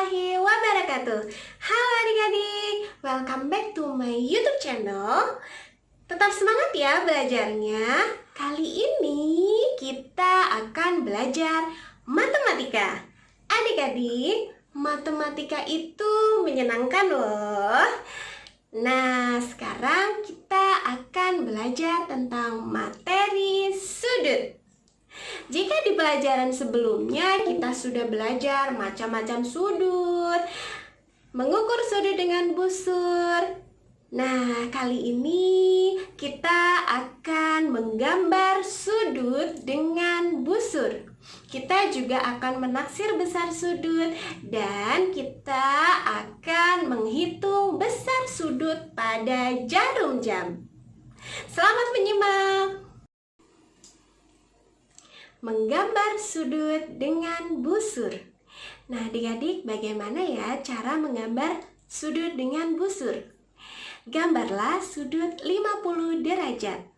warahmatullahi wabarakatuh. Halo adik-adik, welcome back to my YouTube channel. Tetap semangat ya belajarnya. Kali ini kita akan belajar matematika. Adik-adik, matematika itu menyenangkan loh. Nah, sekarang kita akan belajar tentang materi sudut. Jika di pelajaran sebelumnya kita sudah belajar macam-macam sudut, mengukur sudut dengan busur. Nah, kali ini kita akan menggambar sudut dengan busur. Kita juga akan menaksir besar sudut dan kita akan menghitung besar sudut pada jarum jam. Selamat menyimak. Menggambar sudut dengan busur. Nah, adik-adik, bagaimana ya cara menggambar sudut dengan busur? Gambarlah sudut 50 derajat.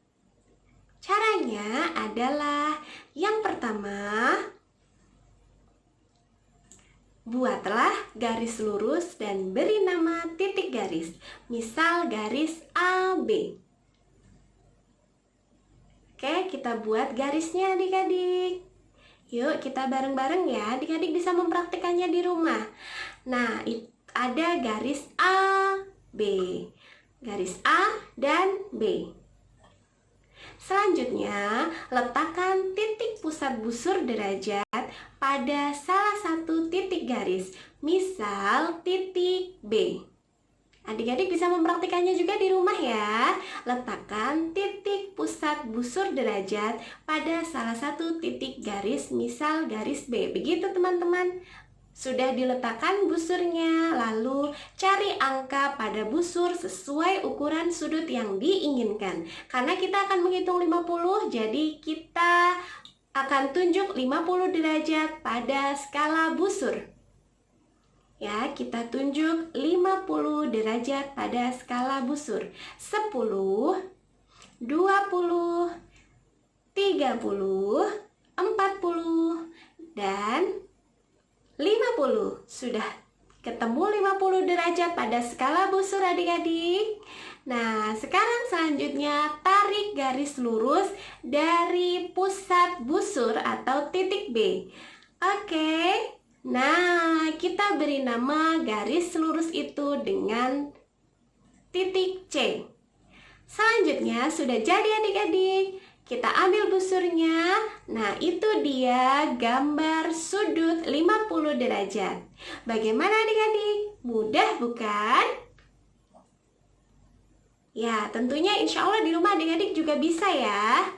Caranya adalah yang pertama, buatlah garis lurus dan beri nama titik garis. Misal garis AB. Oke, kita buat garisnya adik-adik. Yuk, kita bareng-bareng ya. Adik-adik bisa mempraktikannya di rumah. Nah, ada garis A, B. Garis A dan B. Selanjutnya, letakkan titik pusat busur derajat pada salah satu titik garis. Misal, titik B. Adik-adik bisa mempraktikannya juga di rumah ya. Letakkan titik pusat busur derajat pada salah satu titik garis, misal garis B. Begitu teman-teman. Sudah diletakkan busurnya, lalu cari angka pada busur sesuai ukuran sudut yang diinginkan. Karena kita akan menghitung 50, jadi kita akan tunjuk 50 derajat pada skala busur. Ya, kita tunjuk 50 derajat pada skala busur. 10, 20, 30, 40, dan 50. Sudah ketemu 50 derajat pada skala busur adik-adik. Nah, sekarang selanjutnya tarik garis lurus dari pusat busur atau titik B. Oke. Nah, kita beri nama garis lurus itu dengan titik C. Selanjutnya sudah jadi adik-adik. Kita ambil busurnya. Nah, itu dia gambar sudut 50 derajat. Bagaimana adik-adik? Mudah bukan? Ya, tentunya insya Allah di rumah adik-adik juga bisa ya.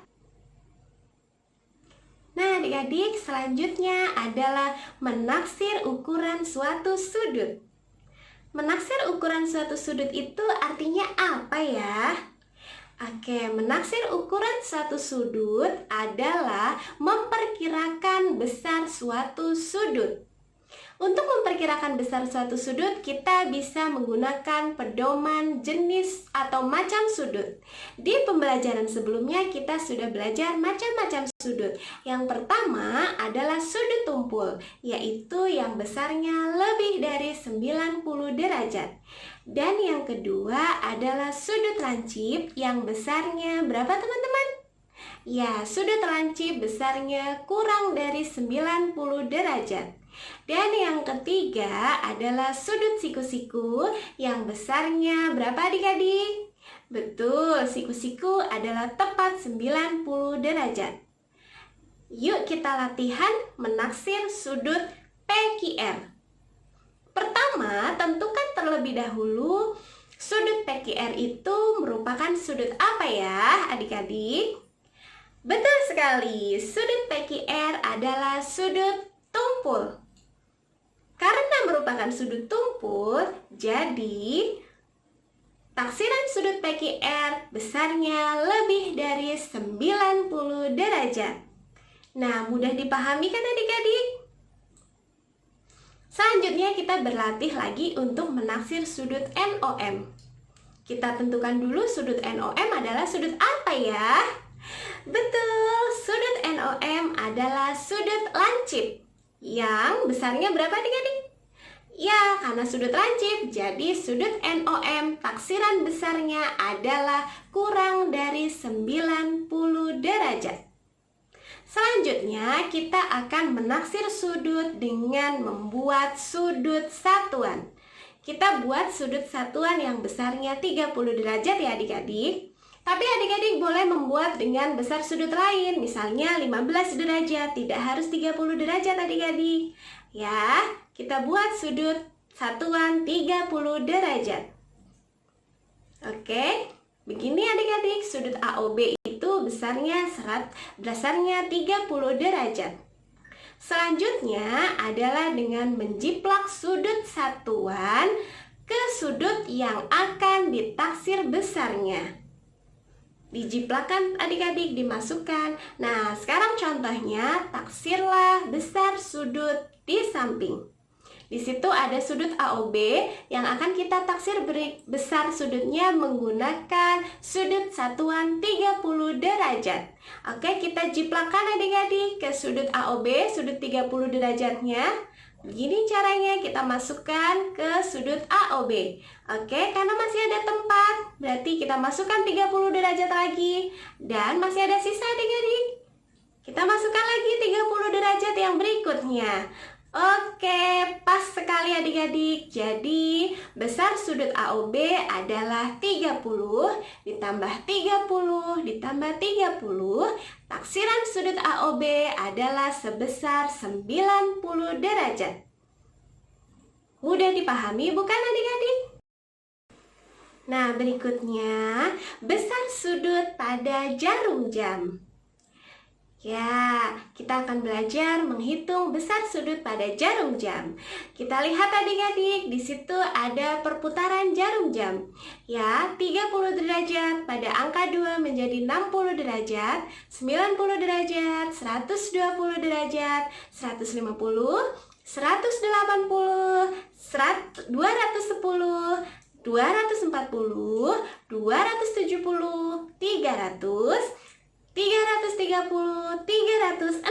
Nah, adik-adik, selanjutnya adalah menaksir ukuran suatu sudut. Menaksir ukuran suatu sudut itu artinya apa ya? Oke, menaksir ukuran suatu sudut adalah memperkirakan besar suatu sudut. Untuk memperkirakan besar suatu sudut, kita bisa menggunakan pedoman jenis atau macam sudut. Di pembelajaran sebelumnya kita sudah belajar macam-macam sudut. Yang pertama adalah sudut tumpul, yaitu yang besarnya lebih dari 90 derajat. Dan yang kedua adalah sudut lancip yang besarnya berapa teman-teman? Ya, sudut lancip besarnya kurang dari 90 derajat. Dan yang ketiga adalah sudut siku-siku yang besarnya berapa adik-adik? Betul, siku-siku adalah tepat 90 derajat. Yuk kita latihan menaksir sudut PQR. Pertama, tentukan terlebih dahulu sudut PQR itu merupakan sudut apa ya adik-adik? Betul sekali, sudut PQR adalah sudut tumpul. Karena merupakan sudut tumpul, jadi taksiran sudut PQR besarnya lebih dari 90 derajat. Nah, mudah dipahami kan adik-adik? Selanjutnya kita berlatih lagi untuk menaksir sudut NOM. Kita tentukan dulu sudut NOM adalah sudut apa ya? Betul, sudut NOM adalah sudut lancip. Yang besarnya berapa adik-adik? Ya, karena sudut lancip, jadi sudut NOM taksiran besarnya adalah kurang dari 90 derajat. Selanjutnya, kita akan menaksir sudut dengan membuat sudut satuan. Kita buat sudut satuan yang besarnya 30 derajat ya adik-adik. Tapi adik-adik boleh membuat dengan besar sudut lain, misalnya 15 derajat, tidak harus 30 derajat adik-adik. Ya, kita buat sudut satuan 30 derajat. Oke, begini adik-adik, sudut AOB itu besarnya 30 derajat. Selanjutnya adalah dengan menjiplak sudut satuan ke sudut yang akan ditaksir besarnya. Dijiplakan adik-adik, dimasukkan. Nah, sekarang contohnya taksirlah besar sudut di samping. Di situ ada sudut AOB yang akan kita taksir besar sudutnya menggunakan sudut satuan 30 derajat. Oke, kita jiplakan adik-adik ke sudut AOB, sudut 30 derajatnya. Begini caranya, kita masukkan ke sudut AOB. Oke, karena masih ada tempat, berarti kita masukkan 30 derajat lagi. Dan masih ada sisa adik-adik. Kita masukkan lagi 30 derajat yang berikutnya. Oke, pas sekali adik-adik. Jadi, besar sudut AOB adalah 30 ditambah 30 ditambah 30. Taksiran sudut AOB adalah sebesar 90 derajat. Mudah dipahami bukan adik-adik? Nah, berikutnya besar sudut pada jarum jam. Ya, kita akan belajar menghitung besar sudut pada jarum jam. Kita lihat adik-adik, di situ ada perputaran jarum jam. Ya, 30 derajat pada angka 2 menjadi 60 derajat, 90 derajat, 120 derajat, 150, 180, 210, 240, 270, 300, 330, 360.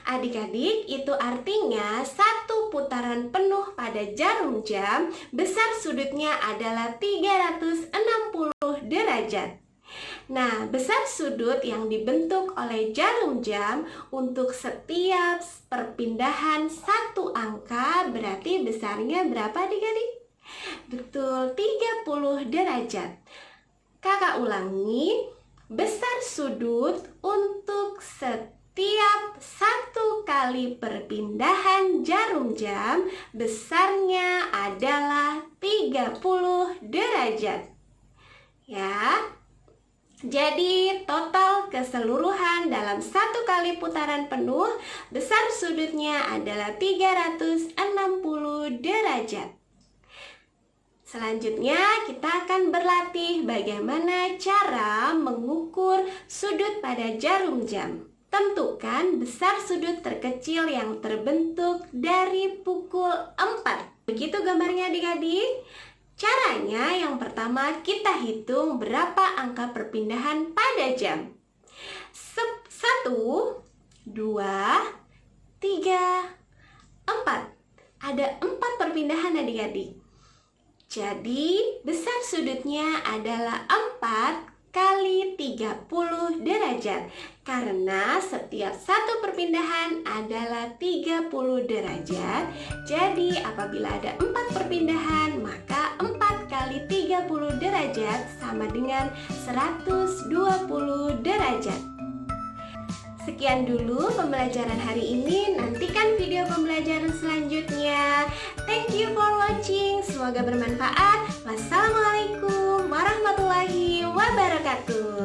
Adik-adik, itu artinya satu putaran penuh pada jarum jam besar sudutnya adalah 360 derajat. Nah, besar sudut yang dibentuk oleh jarum jam untuk setiap perpindahan satu angka berarti besarnya berapa adik-adik? Betul, 30 derajat. Kakak ulangi. Besar sudut untuk setiap satu kali perpindahan jarum jam besarnya adalah 30 derajat. Ya, jadi total keseluruhan dalam satu kali putaran penuh besar sudutnya adalah 360 derajat. Selanjutnya kita akan berlatih bagaimana cara mengukur sudut pada jarum jam. Tentukan besar sudut terkecil yang terbentuk dari pukul 4. Begitu gambarnya adik-adik. Caranya yang pertama kita hitung berapa angka perpindahan pada jam. 1, 2, 3, 4. Ada 4 perpindahan adik-adik. Jadi, besar sudutnya adalah 4 kali 30 derajat. Karena setiap satu perpindahan adalah 30 derajat. Jadi, apabila ada 4 perpindahan, maka 4 kali 30 derajat sama dengan 120 derajat. Sekian dulu pembelajaran hari ini. Nantikan video pembelajaran selanjutnya. Thank you for watching. Semoga bermanfaat. Wassalamualaikum warahmatullahi wabarakatuh.